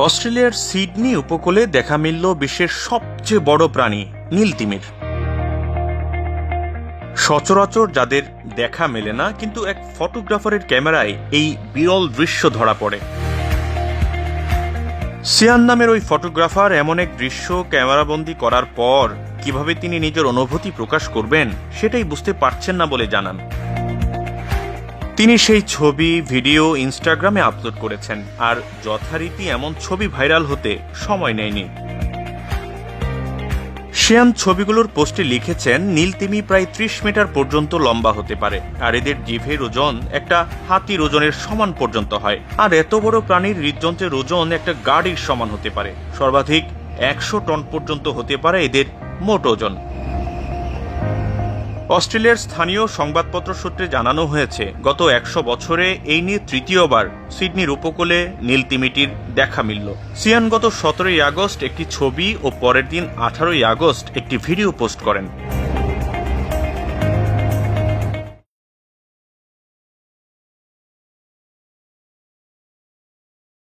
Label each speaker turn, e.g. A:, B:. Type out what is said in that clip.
A: অস্ট্রেলিয়ার সিডনি উপকূলে দেখা মিলল বিশ্বের সবচেয়ে বড় প্রাণী নীল তিমির। সচরাচর যাদের দেখা মেলে না, কিন্তু এক ফটোগ্রাফারের ক্যামেরায় এই বিরল দৃশ্য ধরা পড়ে। সিয়ান নামের ওই ফটোগ্রাফার এমন এক দৃশ্য ক্যামেরাবন্দি করার পর কিভাবে তিনি নিজের অনুভূতি প্রকাশ করবেন সেটাই বুঝতে পারছেন না বলে জানান। তিনি সেই ছবি ভিডিও ইনস্টাগ্রামে আপলোড করেছেন, আর যথারীতি এমন ছবি ভাইরাল হতে সময় নেয়নি। সিয়ান ছবিগুলোর পোস্টে লিখেছেন, নীল তিমি প্রায় 30 মিটার পর্যন্ত লম্বা হতে পারে, আর এদের জিভের ওজন একটা হাতির ওজনের সমান পর্যন্ত হয়। আর এত বড় প্রাণীর হৃদযন্ত্রের ওজন একটা গাড়ির সমান হতে পারে। সর্বাধিক 100 টন পর্যন্ত হতে পারে এদের মোট ওজন। অস্ট্রেলিয়ার স্থানীয় সংবাদপত্র সূত্রে জানানো হয়েছে, গত 100 বছরে এই নিয়ে তৃতীয়বার সিডনির উপকূলে নীল তিমিটির দেখা মিলল। সিয়ান গত 17 আগস্ট একটি ছবি ও পরের দিন 18 আগস্ট একটি ভিডিও পোস্ট করেন।